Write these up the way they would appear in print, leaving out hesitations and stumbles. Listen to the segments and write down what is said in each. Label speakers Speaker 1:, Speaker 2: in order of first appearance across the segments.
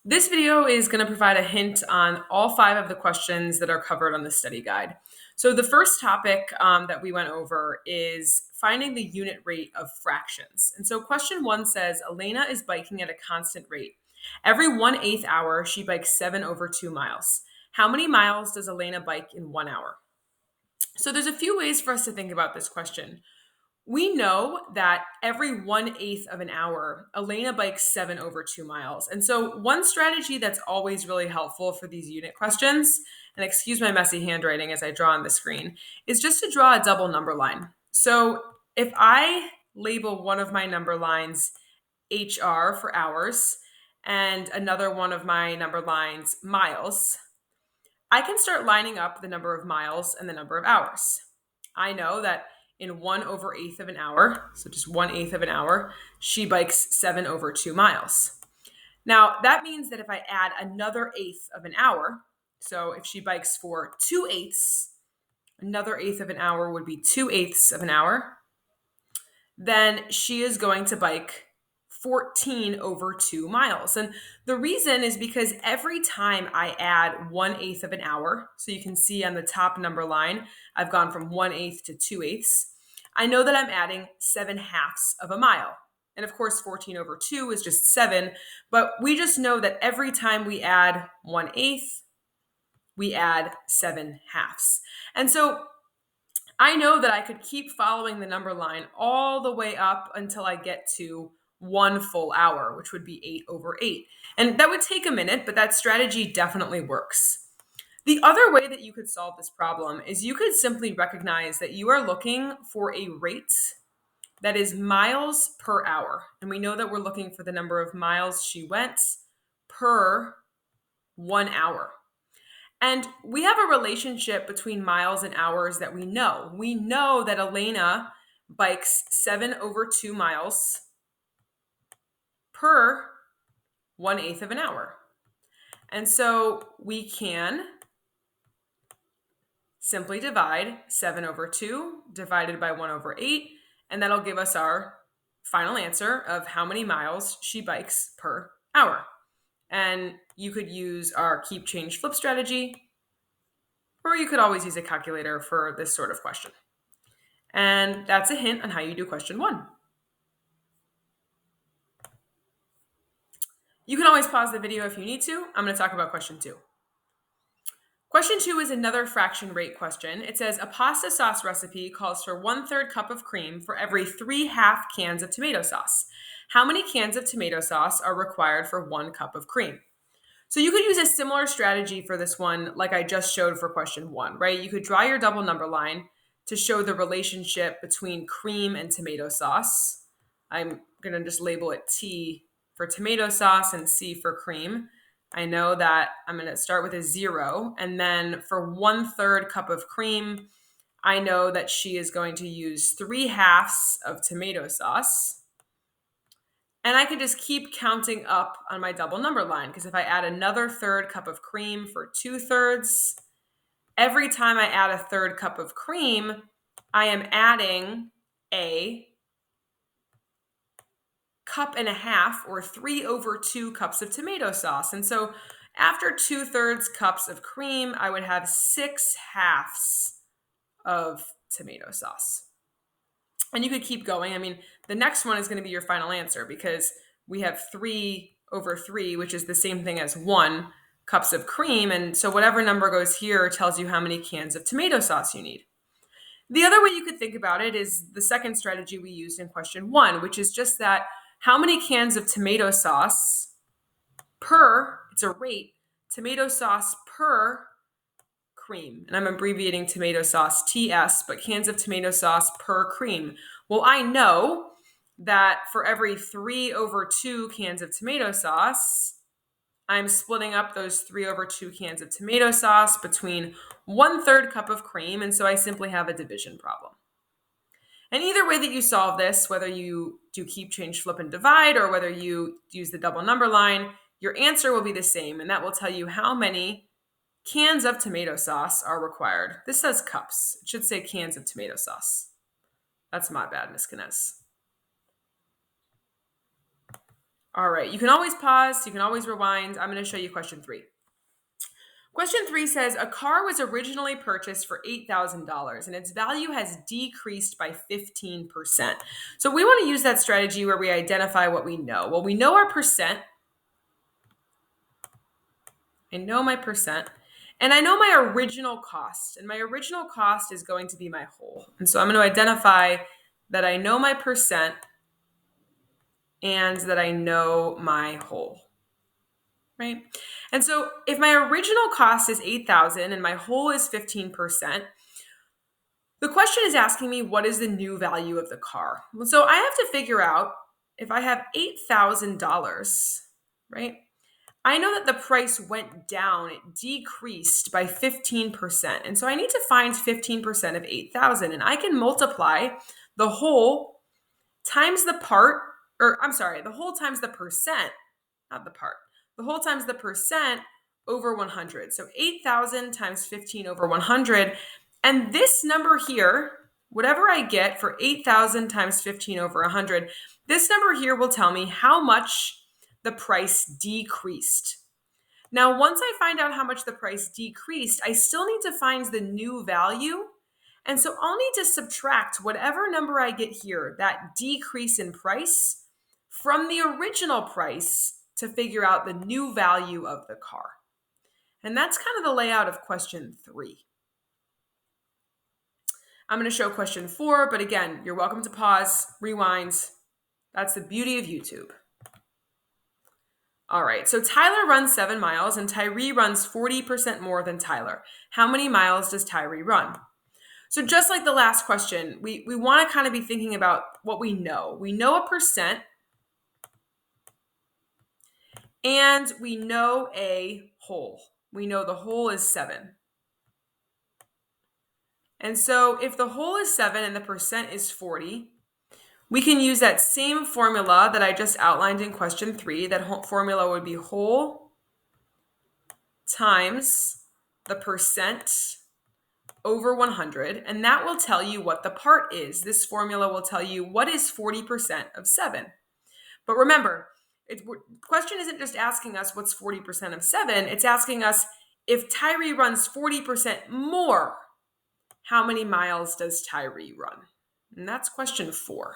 Speaker 1: This video is going to provide a hint on all 5 of the questions that are covered on the study guide. So the first topic that we went over is finding the unit rate of fractions. And so question 1 says, Elena is biking at a constant rate. Every 1/8 hour, she bikes 7/2 miles. How many miles does Elena bike in 1 hour? So there's a few ways for us to think about this question. We know that every 1/8 of an hour, Elena bikes 7/2 miles. And so, one strategy that's always really helpful for these unit questions, and excuse my messy handwriting as I draw on the screen, is just to draw a double number line. So, if I label one of my number lines HR for hours and another one of my number lines miles, I can start lining up the number of miles and the number of hours. I know that in 1/8 of an hour, so just 1/8 of an hour, she bikes 7/2 miles. Now, that means that if I add another eighth of an hour, so if she bikes for 2/8, another eighth of an hour would be 2/8 of an hour, then she is going to bike 14/2 miles. And the reason is because every time I add 1/8 of an hour, so you can see on the top number line, I've gone from 1/8 to 2/8. I know that I'm adding 7/2 of a mile. And of course, 14/2 is just 7, but we just know that every time we add 1/8, we add 7/2. And so I know that I could keep following the number line all the way up until I get to 1 full hour, which would be 8/8. And that would take a minute, but that strategy definitely works. The other way that you could solve this problem is you could simply recognize that you are looking for a rate that is miles per hour. And we know that we're looking for the number of miles she went per 1 hour. And we have a relationship between miles and hours that we know. We know that Elena bikes 7/2 miles per 1/8 of an hour. And so we can simply divide 7/2 divided by 1/8, and that'll give us our final answer of how many miles she bikes per hour. And you could use our keep, change, flip strategy, or you could always use a calculator for this sort of question. And that's a hint on how you do question 1. You can always pause the video if you need to. I'm going to talk about question 2. Question 2 is another fraction rate question. It says a pasta sauce recipe calls for 1/3 cup of cream for every 3 half cans of tomato sauce. How many cans of tomato sauce are required for 1 cup of cream? So you could use a similar strategy for this one like I just showed for question 1, right? You could draw your double number line to show the relationship between cream and tomato sauce. I'm going to just label it T for tomato sauce and C for cream. I know that I'm going to start with a 0. And then for 1/3 cup of cream, I know that she is going to use 3 halves of tomato sauce. And I can just keep counting up on my double number line, because if I add another 1/3 cup of cream for 2/3, every time I add a 1/3 cup of cream, I am adding a 1.5 cups or 3/2 cups of tomato sauce. And so after 2/3 cups of cream, I would have 6 halves of tomato sauce. And you could keep going. I mean, the next one is going to be your final answer, because we have 3/3, which is the same thing as 1 cups of cream. And so whatever number goes here tells you how many cans of tomato sauce you need. The other way you could think about it is the second strategy we used in question 1, which is just that how many cans of tomato sauce per, it's a rate, tomato sauce per cream. And I'm abbreviating tomato sauce TS, but cans of tomato sauce per cream. Well, I know that for every 3/2 cans of tomato sauce, I'm splitting up those 3/2 cans of tomato sauce between 1/3 cup of cream. And so I simply have a division problem. And either way that you solve this, whether you do keep, change, flip, and divide, or whether you use the double number line, your answer will be the same. And that will tell you how many cans of tomato sauce are required. This says cups. It should say cans of tomato sauce. That's my bad, Miss Kness. All right, you can always pause, you can always rewind. I'm going to show you question 3. Question 3 says a car was originally purchased for $8,000 and its value has decreased by 15%. So we want to use that strategy where we identify what we know. Well, we know our percent. I know my percent. And I know my original cost. And my original cost is going to be my whole. And so I'm going to identify that I know my percent and that I know my whole. Right? And so if my original cost is 8,000 and my whole is 15%, the question is asking me what is the new value of the car. So I have to figure out if I have $8,000, right? I know that the price went down, it decreased by 15%. And so I need to find 15% of 8,000 and I can multiply the whole times the part, the whole times the percent, not the part. The whole times the percent over 100. So 8,000 times 15 over 100. And this number here, whatever I get for 8,000 times 15 over 100, this number here will tell me how much the price decreased. Now, once I find out how much the price decreased, I still need to find the new value. And so I'll need to subtract whatever number I get here, that decrease in price, from the original price to figure out the new value of the car. And that's kind of the layout of question 3. I'm going to show question 4, but again, you're welcome to pause, rewind. That's the beauty of YouTube. All right, so Tyler runs 7 miles and Tyree runs 40% more than Tyler. How many miles does Tyree run? So just like the last question, we want to kind of be thinking about what we know. We know a percent and we know a whole. We know the whole is 7. And so if the whole is 7 and the percent is 40, we can use that same formula that I just outlined in question 3. That formula would be whole times the percent over 100, and that will tell you what the part is. This formula will tell you what is 40% of 7. But remember, the question isn't just asking us what's 40% of 7, it's asking us if Tyree runs 40% more, how many miles does Tyree run? And that's question 4.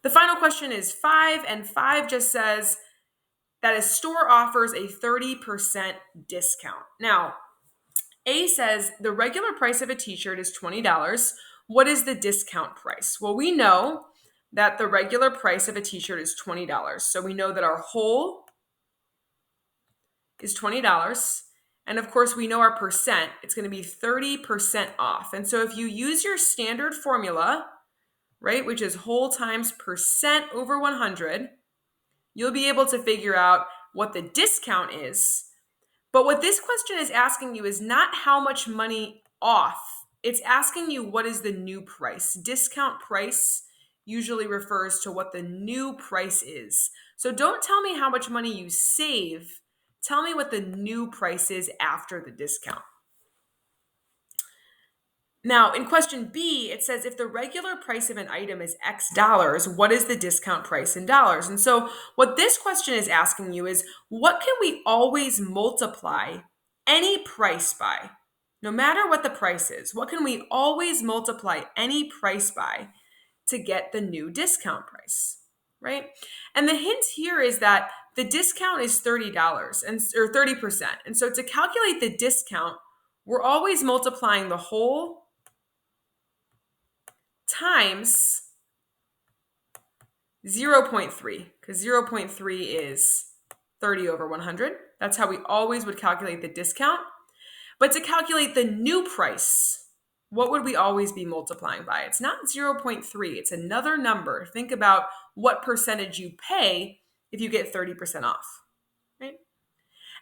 Speaker 1: The final question is 5, and 5 just says that a store offers a 30% discount. Now, A says the regular price of a t-shirt is $20. What is the discount price? Well, we know that the regular price of a t-shirt is $20. So we know that our whole is $20. And of course, we know our percent. It's going to be 30% off. And so if you use your standard formula, right, which is whole times percent over 100, you'll be able to figure out what the discount is. But what this question is asking you is not how much money off. It's asking you what is the new price. Discount price usually refers to what the new price is. So don't tell me how much money you save. Tell me what the new price is after the discount. Now, in question B, it says if the regular price of an item is X dollars, what is the discount price in dollars? And so what this question is asking you is, what can we always multiply any price by? No matter what the price is, what can we always multiply any price by to get the new discount price, right? And the hint here is that the discount is $30 or 30%. And so to calculate the discount, we're always multiplying the whole times 0.3, because 0.3 is 30 over 100. That's how we always would calculate the discount. But to calculate the new price, what would we always be multiplying by? It's not 0.3, it's another number. Think about what percentage you pay if you get 30% off, right?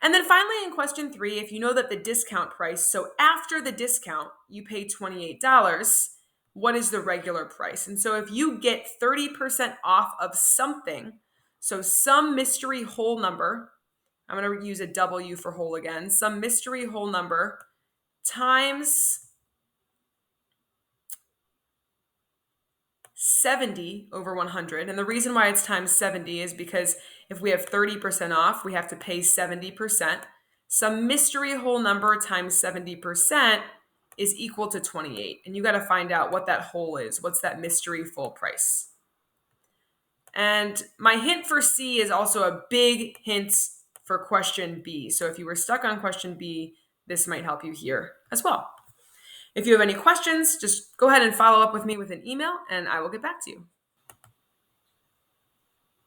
Speaker 1: And then finally in question 3, if you know that the discount price, so after the discount, you pay $28, what is the regular price? And so if you get 30% off of something, so some mystery whole number, I'm going to use a W for whole again, some mystery whole number times 70 over 100. And the reason why it's times 70 is because if we have 30% off, we have to pay 70%. Some mystery whole number times 70% is equal to 28. And you got to find out what that whole is. What's that mystery full price? And my hint for C is also a big hint for question B. So if you were stuck on question B, this might help you here as well. If you have any questions, just go ahead and follow up with me with an email and I will get back to you.